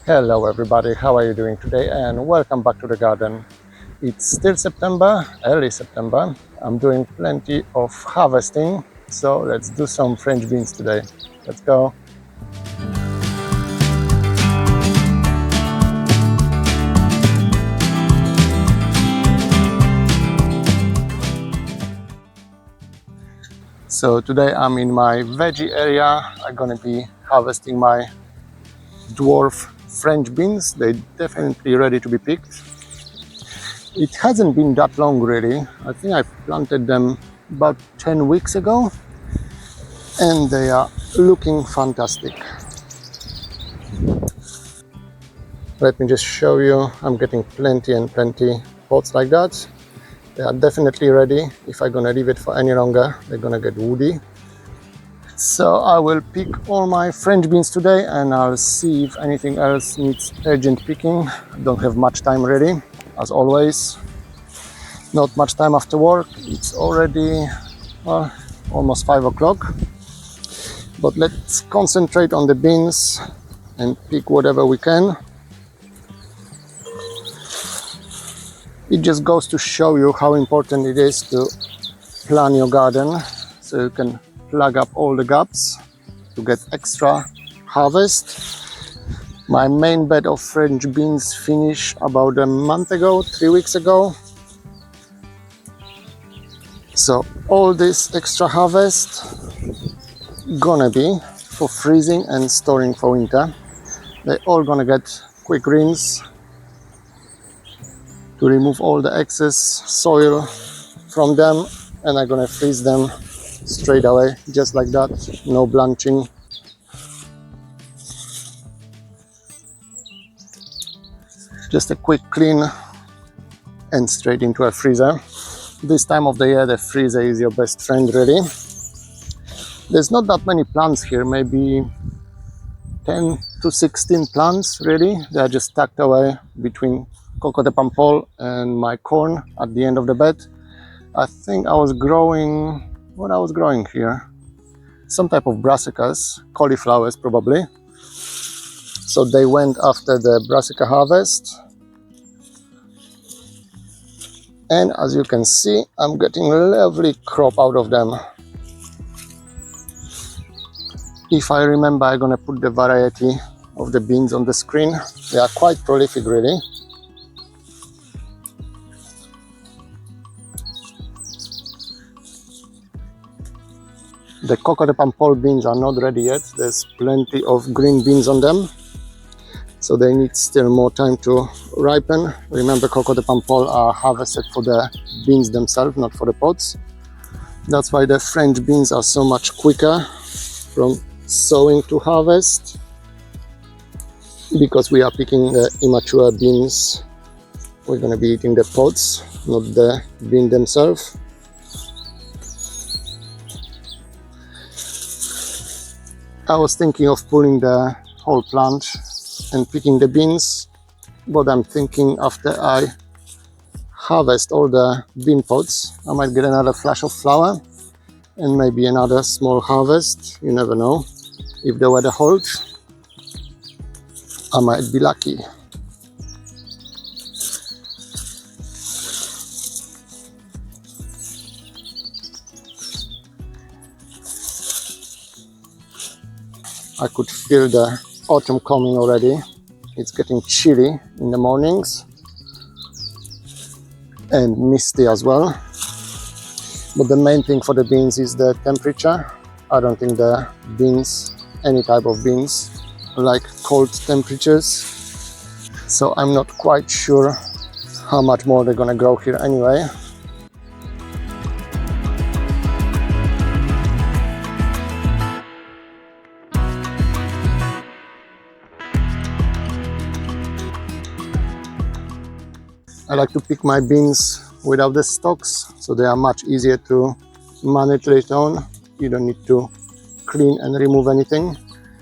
Hello everybody, how are you doing today? And welcome back to the garden. It's still September, early September. I'm doing plenty of harvesting, so let's do some French beans today. Let's go. So today I'm in my veggie area. I'm gonna be harvesting my dwarf French beans. They're definitely ready to be picked. It hasn't been that long really. I think I planted them about 10 weeks ago and they are looking fantastic. Let me just show you. I'm getting plenty and plenty pots like that. They are definitely ready. If I'm gonna leave it for any longer, they're gonna get woody. So I will pick all my French beans today and I'll see if anything else needs urgent picking. I don't have much time really, as always. Not much time after work. It's already almost 5 o'clock. But let's concentrate on the beans and pick whatever we can. It just goes to show you how important it is to plan your garden so you can plug up all the gaps to get extra harvest. My main bed of French beans finished about a month ago, 3 weeks ago. So all this extra harvest gonna be for freezing and storing for winter. They're all gonna get quick rinse to remove all the excess soil from them, and I'm gonna freeze them straight away, just like that, no blanching. Just a quick clean and straight into a freezer. This time of the year, the freezer is your best friend, really. There's not that many plants here, maybe 10 to 16 plants, really. They are just tucked away between coco de pampol and my corn at the end of the bed. I think I was growing, what I was growing here? Some type of brassicas, cauliflowers probably. So they went after the brassica harvest. And as you can see, I'm getting a lovely crop out of them. If I remember, I'm gonna put the variety of the beans on the screen. They are quite prolific, really. The coco de pampol beans are not ready yet. There's plenty of green beans on them, so they need still more time to ripen. Remember, coco de pampol are harvested for the beans themselves, not for the pods. That's why the French beans are so much quicker from sowing to harvest, because we are picking the immature beans. We're going to be eating the pods, not the bean themselves. I was thinking of pulling the whole plant and picking the beans, but I'm thinking after I harvest all the bean pods, I might get another flash of flower and maybe another small harvest. You never know. If the weather holds, I might be lucky. I could feel the autumn coming already. It's getting chilly in the mornings and misty as well. But the main thing for the beans is the temperature. I don't think the beans, any type of beans, like cold temperatures. So I'm not quite sure how much more they're gonna grow here anyway. I like to pick my beans without the stalks, so they are much easier to manage later on. You don't need to clean and remove anything.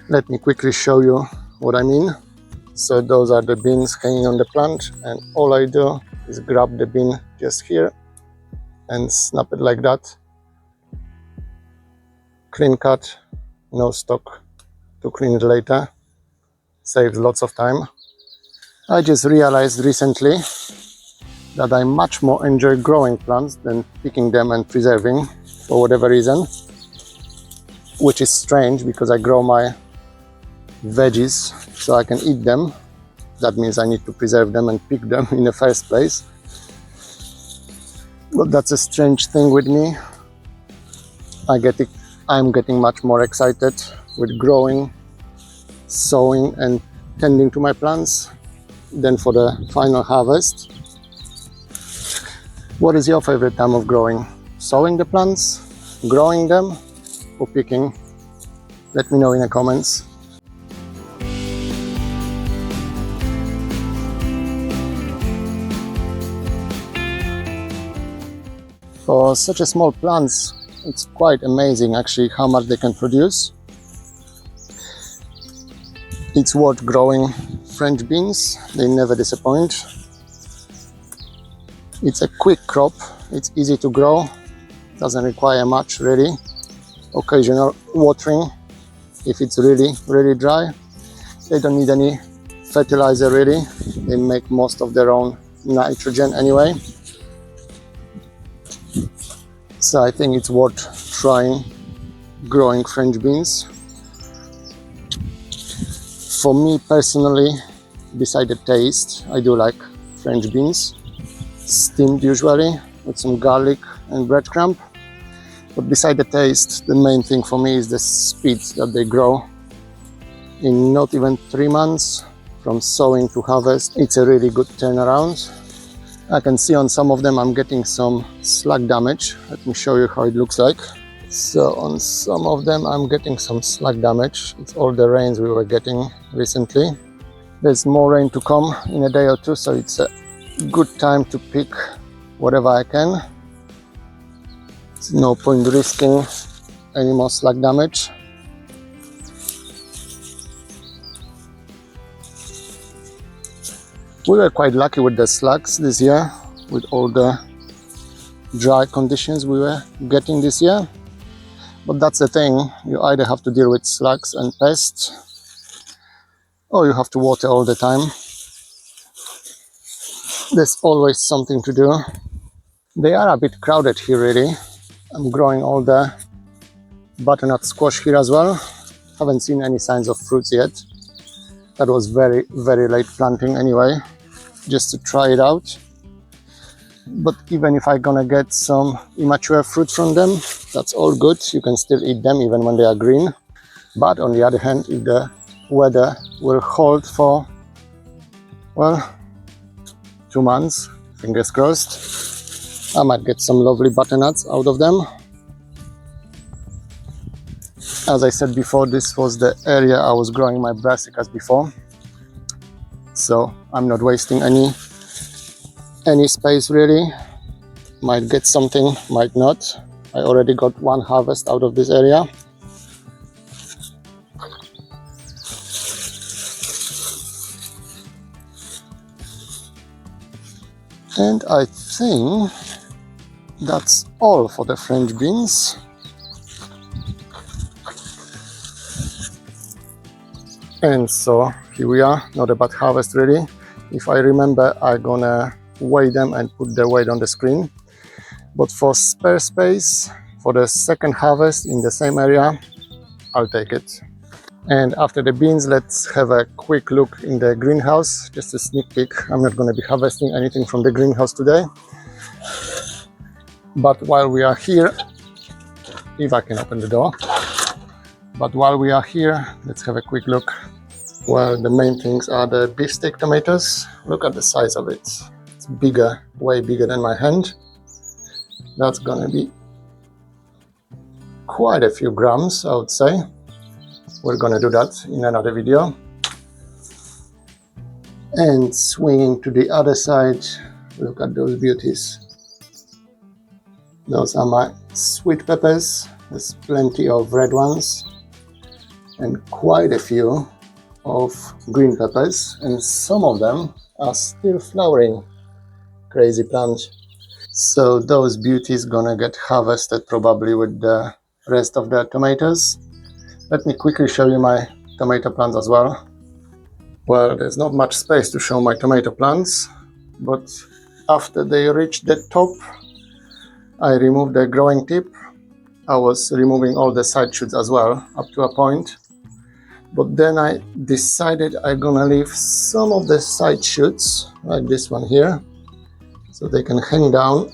Let me quickly show you what I mean. So those are the beans hanging on the plant, and all I do is grab the bean just here and snap it like that. Clean cut, no stalk to clean it later. saves lots of time. I just realized recently that I much more enjoy growing plants than picking them and preserving for whatever reason, which is strange because I grow my veggies so I can eat them. That means I need to preserve them and pick them in the first place. But that's a strange thing with me. I'm getting much more excited with growing, sowing and tending to my plants than for the final harvest. What is your favorite time of growing? Sowing the plants, growing them, or picking? Let me know in the comments. For such a small plants, it's quite amazing actually how much they can produce. It's worth growing French beans, they never disappoint. It's a quick crop, it's easy to grow, doesn't require much really. Occasional watering if it's really dry. They don't need any fertilizer really, they make most of their own nitrogen anyway. So I think it's worth trying growing French beans. For me personally, beside the taste, I do like French beans, steamed usually with some garlic and breadcrumb. But beside the taste, the main thing for me is the speed that they grow. In not even 3 months from sowing to harvest, it's a really good turnaround. I can see on some of them I'm getting some slug damage. Let me show you how it looks like. So on some of them I'm getting some slug damage. It's all the rains we were getting recently. There's more rain to come in a day or two, so it's a good time to pick whatever I can. There's no point risking any more slug damage. We were quite lucky with the slugs this year, with all the dry conditions we were getting this year. But that's the thing, you either have to deal with slugs and pests, or you have to water all the time. There's always something to do. They are a bit crowded here really. I'm growing all the butternut squash here as well. Haven't seen any signs of fruits yet. That was very late planting anyway, just to try it out. But even if I'm gonna get some immature fruit from them, that's all good. You can still eat them even when they are green. But on the other hand, if the weather will hold for, well, 2 months, fingers crossed, I might get some lovely butternuts out of them. As I said before, this was the area I was growing my brassicas before. So I'm not wasting any space really. Might get something, might not. I already got one harvest out of this area. And I think that's all for the French beans. And so here we are, not a bad harvest really. If I remember, I'm gonna weigh them and put the weight on the screen. But for spare space, for the second harvest in the same area, I'll take it. And after the beans, let's have a quick look in the greenhouse, just a sneak peek. I'm not gonna be harvesting anything from the greenhouse today. But while we are here, if I can open the door, but while we are here, let's have a quick look. Well, the main things are the beefsteak tomatoes. Look at the size of it. It's bigger, way bigger than my hand. That's gonna be quite a few grams, I would say. We're gonna do that in another video. And swinging to the other side, look at those beauties. Those are my sweet peppers. There's plenty of red ones and quite a few of green peppers, and some of them are still flowering. Crazy plant. So those beauties gonna get harvested probably with the rest of the tomatoes. Let me quickly show you my tomato plants as well. Well, there's not much space to show my tomato plants, but after they reach the top, I removed the growing tip. I was removing all the side shoots as well, up to a point. But then I decided I'm gonna leave some of the side shoots, like this one here, so they can hang down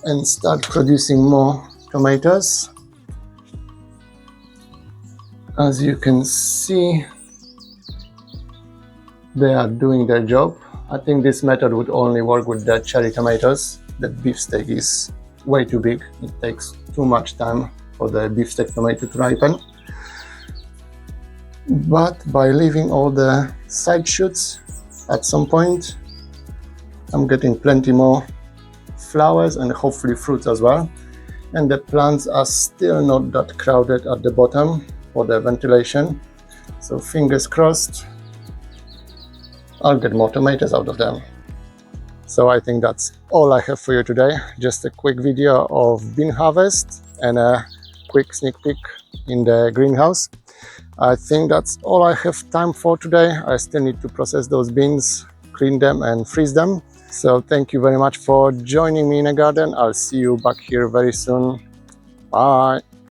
and start producing more tomatoes. As you can see, they are doing their job. I think this method would only work with the cherry tomatoes. The beefsteak is way too big. It takes too much time for the beefsteak tomato to ripen. But by leaving all the side shoots, at some point I'm getting plenty more flowers and hopefully fruits as well. And the plants are still not that crowded at the bottom for the ventilation. So fingers crossed, I'll get more tomatoes out of them. So I think that's all I have for you today. Just a quick video of bean harvest and a quick sneak peek in the greenhouse. I think that's all I have time for today. I still need to process those beans, clean them and freeze them. So thank you very much for joining me in the garden. I'll see you back here very soon. Bye.